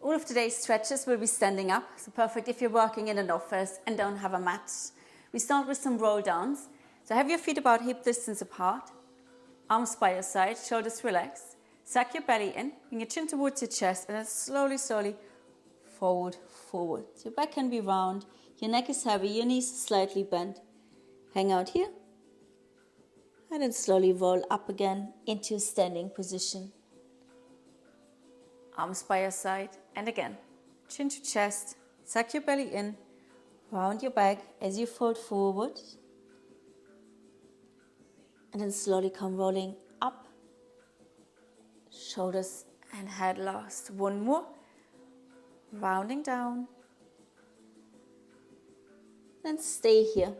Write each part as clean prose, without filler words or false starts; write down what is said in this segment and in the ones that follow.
All of today's stretches will be standing up, so perfect if you're working in an office and don't have a mat. We start with some roll downs. So have your feet about hip distance apart, arms by your side, shoulders relaxed. Suck your belly in, bring your chin towards your chest, and then slowly forward. So your back can be round, your neck is heavy, your knees slightly bent. Hang out here, and then slowly roll up again into a standing position. Arms by your side, and again, chin to chest, suck your belly in, round your back as you fold forward, and then slowly come rolling up, shoulders and head last. One more, rounding down, and stay here.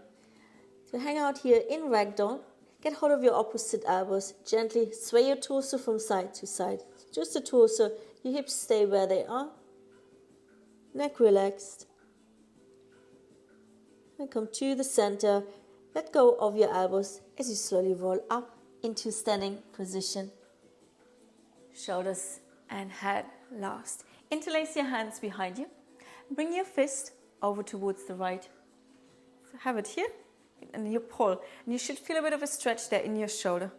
So hang out here in ragdoll, get hold of your opposite elbows, gently sway your torso from side to side, just the torso. Your hips stay where they are, neck relaxed, and come to the center. Let go of your elbows as you slowly roll up into standing position. Shoulders and head last. Interlace your hands behind you. Bring your fist over towards the right. So have it here, and you pull. And you should feel a bit of a stretch there in your shoulder.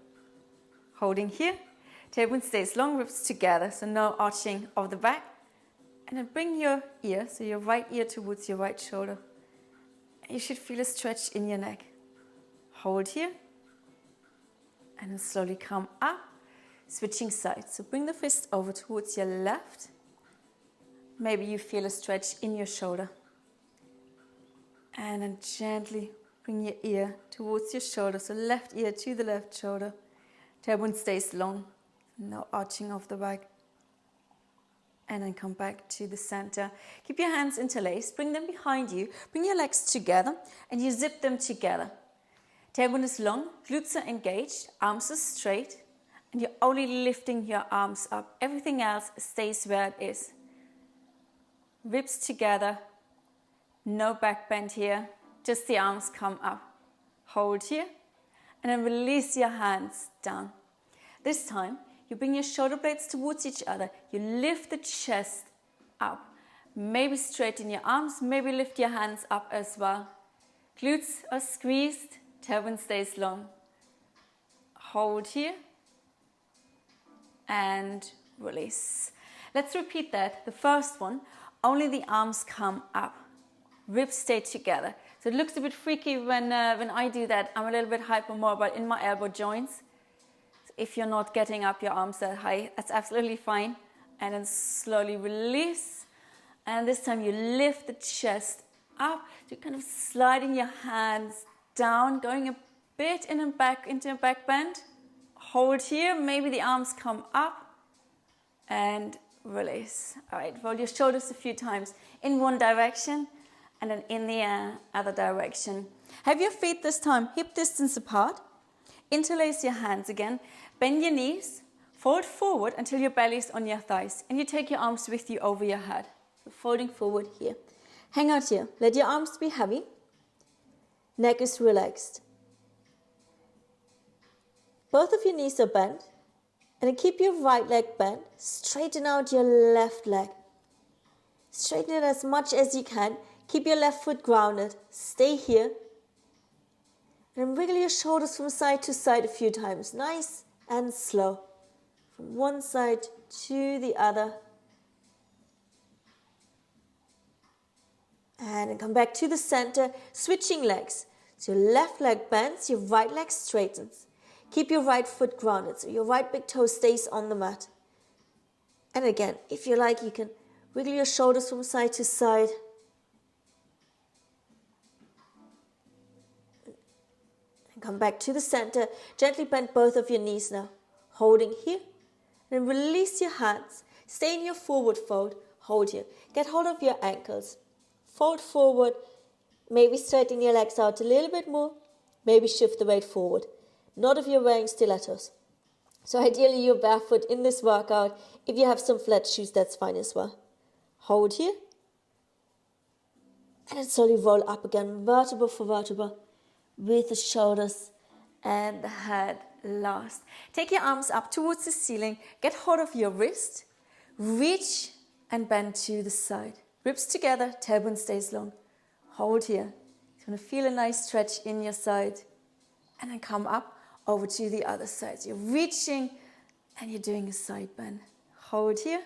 Holding here. Tailbone stays long, ribs together, so no arching of the back. And then bring your ear, so your right ear towards your right shoulder. And you should feel a stretch in your neck. Hold here. And then slowly come up, switching sides. So bring the fist over towards your left. Maybe you feel a stretch in your shoulder. And then gently bring your ear towards your shoulder, so left ear to the left shoulder. Tailbone stays long. No arching of the back. And then come back to the center. Keep your hands interlaced. Bring them behind you. Bring your legs together and you zip them together. Tailbone is long. Glutes are engaged. Arms are straight. And you're only lifting your arms up. Everything else stays where it is. Ribs together. No back bend here. Just the arms come up. Hold here. And then release your hands down. This time, you bring your shoulder blades towards each other. You lift the chest up. Maybe straighten your arms. Maybe lift your hands up as well. Glutes are squeezed. Tailbone stays long. Hold here. And release. Let's repeat that. The first one, only the arms come up. Ribs stay together. So it looks a bit freaky when I do that. I'm a little bit hypermobile in my elbow joints. If you're not getting up your arms that high, that's absolutely fine. And then slowly release. And this time you lift the chest up. So you're kind of sliding your hands down, going a bit in and back into a back bend. Hold here. Maybe the arms come up. And release. All right, roll your shoulders a few times in one direction and then in the other direction. Have your feet this time hip distance apart. Interlace your hands again. Bend your knees. Fold forward until your belly is on your thighs. And you take your arms with you over your head. So folding forward here. Hang out here. Let your arms be heavy. Neck is relaxed. Both of your knees are bent. And then keep your right leg bent. Straighten out your left leg. Straighten it as much as you can. Keep your left foot grounded. Stay here. And wiggle your shoulders from side to side a few times. Nice and slow. From one side to the other. And then come back to the center. Switching legs. So your left leg bends, your right leg straightens. Keep your right foot grounded, so your right big toe stays on the mat. And again, if you like, you can wiggle your shoulders from side to side. And come back to the center. Gently bend both of your knees now. Holding here. And release your hands. Stay in your forward fold. Hold here. Get hold of your ankles. Fold forward. Maybe straighten your legs out a little bit more. Maybe shift the weight forward. Not if you're wearing stilettos. So ideally you're barefoot in this workout. If you have some flat shoes, that's fine as well. Hold here. And then slowly roll up again, vertebra for vertebra, with the shoulders and the head last. Take your arms up towards the ceiling. Get hold of your wrist. Reach and bend to the side. Ribs together, tailbone stays long. Hold here. You're going to feel a nice stretch in your side. And then come up over to the other side. So you're reaching and you're doing a side bend. Hold here.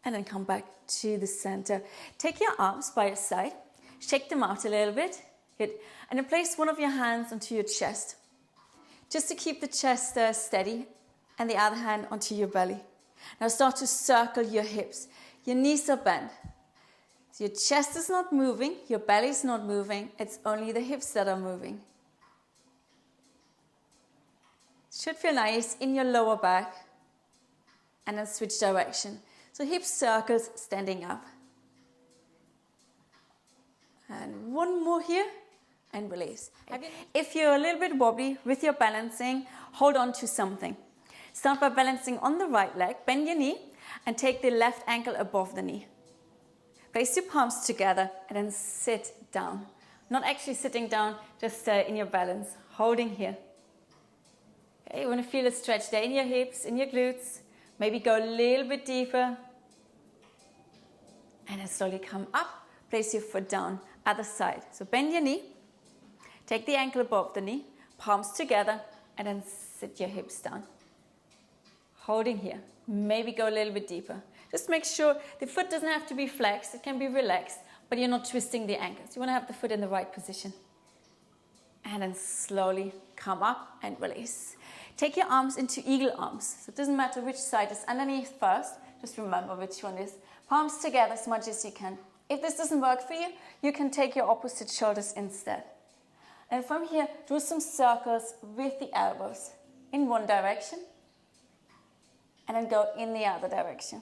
And then come back to the center. Take your arms by your side. Shake them out a little bit. Good. And then place one of your hands onto your chest. Just to keep the chest steady. And the other hand onto your belly. Now start to circle your hips. Your knees are bent. So your chest is not moving. Your belly is not moving. It's only the hips that are moving. Should feel nice in your lower back. And then switch direction. So hip circles, standing up. And one more here. And release. If you're a little bit wobbly with your balancing, hold on to something. Start by balancing on the right leg, bend your knee, and take the left ankle above the knee. Place your palms together and then sit down. Not actually sitting down, just in your balance, holding here. Okay, you want to feel a stretch there in your hips, in your glutes. Maybe go a little bit deeper. And then slowly come up, place your foot down, other side. So bend your knee, take the ankle above the knee, palms together, and then sit your hips down. Holding here. Maybe go a little bit deeper. Just make sure the foot doesn't have to be flexed. It can be relaxed, but you're not twisting the ankles. You want to have the foot in the right position. And then slowly come up and release. Take your arms into eagle arms. So it doesn't matter which side is underneath first. Just remember which one is. Palms together as much as you can. If this doesn't work for you, you can take your opposite shoulders instead. And from here, do some circles with the elbows in one direction. And then go in the other direction.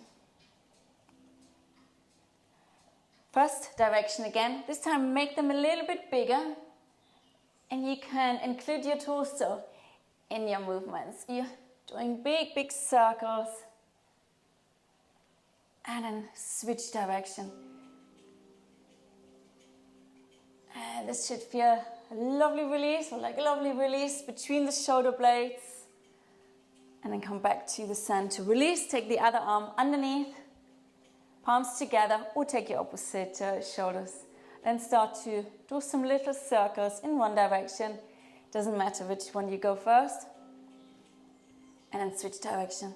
First direction again. This time make them a little bit bigger. And you can include your torso in your movements. You're doing big, big circles. And then switch direction. And this should feel a lovely release, or like a lovely release between the shoulder blades. And then come back to the center. Release, take the other arm underneath, palms together, or take your opposite shoulders. Then start to do some little circles in one direction. Doesn't matter which one you go first. And then switch direction.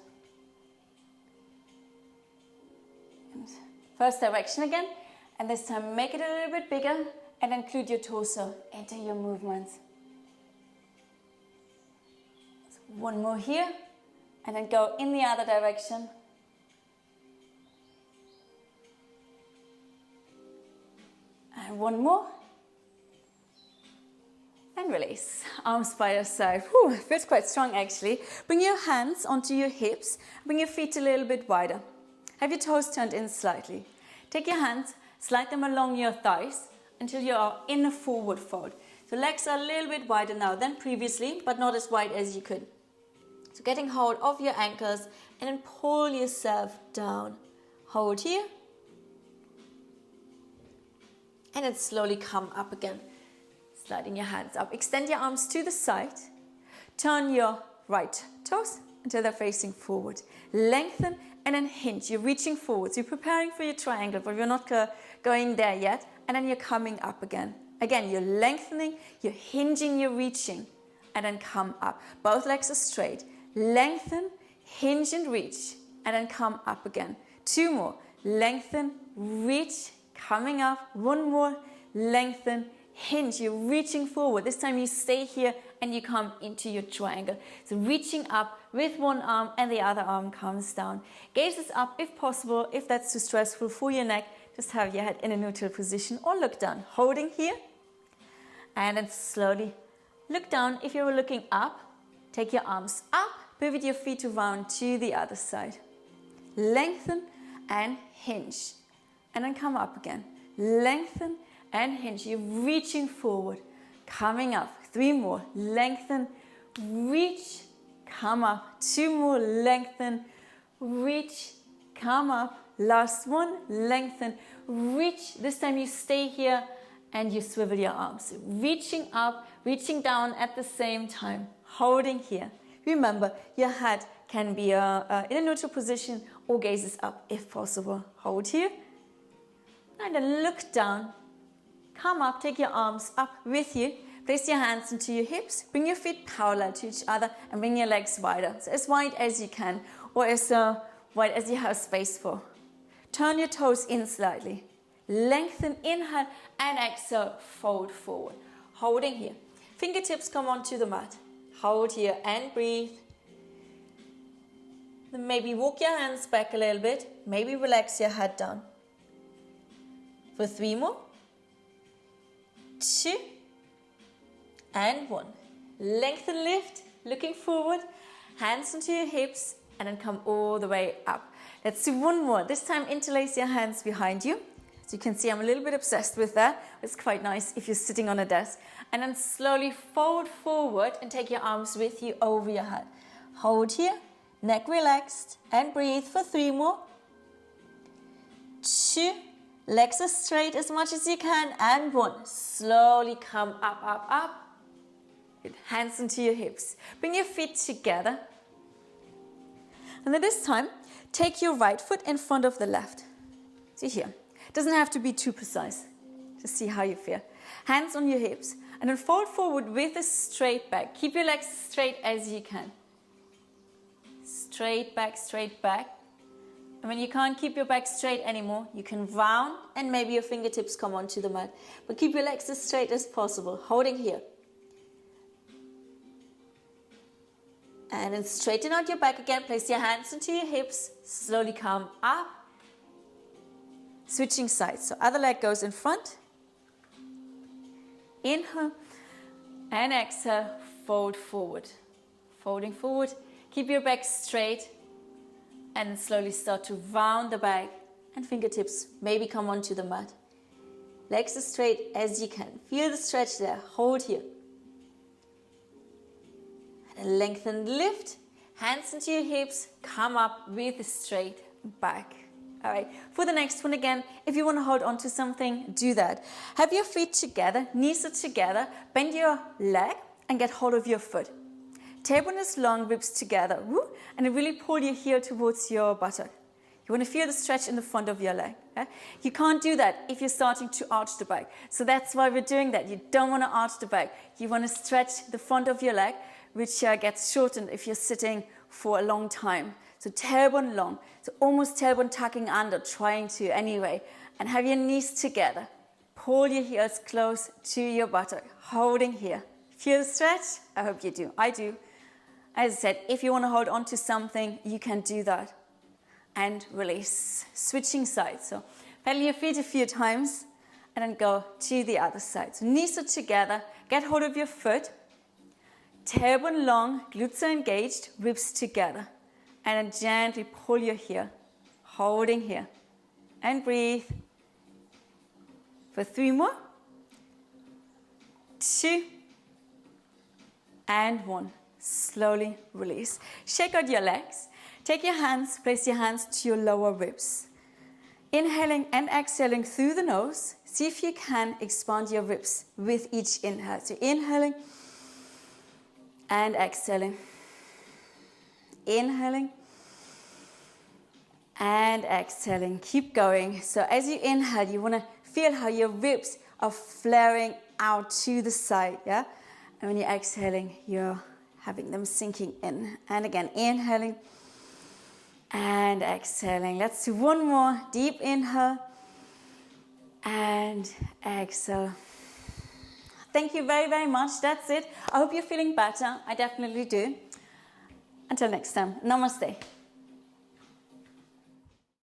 And first direction again. And this time make it a little bit bigger and include your torso into your movements. So one more here. And then go in the other direction. And one more. And release. Arms by your side. Whew, feels quite strong actually. Bring your hands onto your hips. Bring your feet a little bit wider. Have your toes turned in slightly. Take your hands, slide them along your thighs until you are in a forward fold. So legs are a little bit wider now than previously, but not as wide as you could. So getting hold of your ankles and then pull yourself down. Hold here. And then slowly come up again. Sliding your hands up. Extend your arms to the side. Turn your right toes until they're facing forward. Lengthen and then hinge. You're reaching forward. So you're preparing for your triangle, but you're not going there yet. And then you're coming up again. Again, you're lengthening, you're hinging, you're reaching. And then come up. Both legs are straight. Lengthen, hinge and reach, and then come up again. Two more. Lengthen, reach, coming up. One more. Lengthen, hinge. You're reaching forward. This time you stay here and you come into your triangle. So reaching up with one arm and the other arm comes down. Gaze is up if possible. If that's too stressful for your neck, just have your head in a neutral position or look down. Holding here. And then slowly look down. If you were looking up, take your arms up, pivot your feet around to the other side. Lengthen and hinge. And then come up again. Lengthen and hinge. You're reaching forward. Coming up. Three more. Lengthen, reach, come up. Two more. Lengthen, reach, come up. Last one. Lengthen, reach. This time you stay here and you swivel your arms. Reaching up, reaching down at the same time. Holding here. Remember, your head can be in a neutral position or gazes up if possible. Hold here. And then look down. Come up, take your arms up with you. Place your hands into your hips. Bring your feet parallel to each other and bring your legs wider. So as wide as you can or as wide as you have space for. Turn your toes in slightly. Lengthen, inhale and exhale, fold forward. Holding here. Fingertips come onto the mat. Hold here and breathe. Then maybe walk your hands back a little bit. Maybe relax your head down. For 3 more. 2. And 1. Lengthen, lift, looking forward. Hands onto your hips and then come all the way up. Let's do 1 more. This time interlace your hands behind you. As you can see, I'm a little bit obsessed with that. It's quite nice if you're sitting on a desk. And then slowly fold forward and take your arms with you over your head. Hold here, neck relaxed, and breathe for 3 more. 2, legs as straight as much as you can, and 1. Slowly come up, up, up. Good. Hands into your hips. Bring your feet together. And then this time, take your right foot in front of the left. See here. It doesn't have to be too precise. Just see how you feel. Hands on your hips. And then fold forward with a straight back. Keep your legs straight as you can. Straight back, straight back. And when you can't keep your back straight anymore, you can round and maybe your fingertips come onto the mat. But keep your legs as straight as possible, holding here. And then straighten out your back again. Place your hands into your hips. Slowly come up. Switching sides. So other leg goes in front. Inhale and exhale. Fold forward. Folding forward. Keep your back straight. And slowly start to round the back. And fingertips maybe come onto the mat. Legs as straight as you can. Feel the stretch there. Hold here. And lengthen, lift, hands into your hips, come up with a straight back. All right, for the next one again, if you want to hold on to something, do that. Have your feet together, knees are together, bend your leg and get hold of your foot. Tailbone is long, ribs together, woo, and then really pull your heel towards your buttock. You want to feel the stretch in the front of your leg. Yeah? You can't do that if you're starting to arch the back. So that's why we're doing that. You don't want to arch the back. You want to stretch the front of your leg, which gets shortened if you're sitting for a long time. So tailbone long, so almost tailbone tucking under, trying to anyway. And have your knees together. Pull your heels close to your buttock, holding here. Feel the stretch? I hope you do. I do. As I said, if you want to hold on to something, you can do that. And release. Switching sides. So pedal your feet a few times and then go to the other side. So knees are together, get hold of your foot. Tailbone long, glutes are engaged, ribs together. And then gently pull your heel, holding here. And breathe. For 3 more. 2. And 1. Slowly release. Shake out your legs. Take your hands, place your hands to your lower ribs. Inhaling and exhaling through the nose. See if you can expand your ribs with each inhale. So inhaling and exhaling. Inhaling and exhaling. Keep going. So as you inhale, you want to feel how your ribs are flaring out to the side, yeah? And when you're exhaling, you're having them sinking in. And again, inhaling and exhaling. Let's do 1 more. Deep inhale and exhale. Thank you very, very much. That's it. I hope you're feeling better. I definitely do. Until next time, namaste.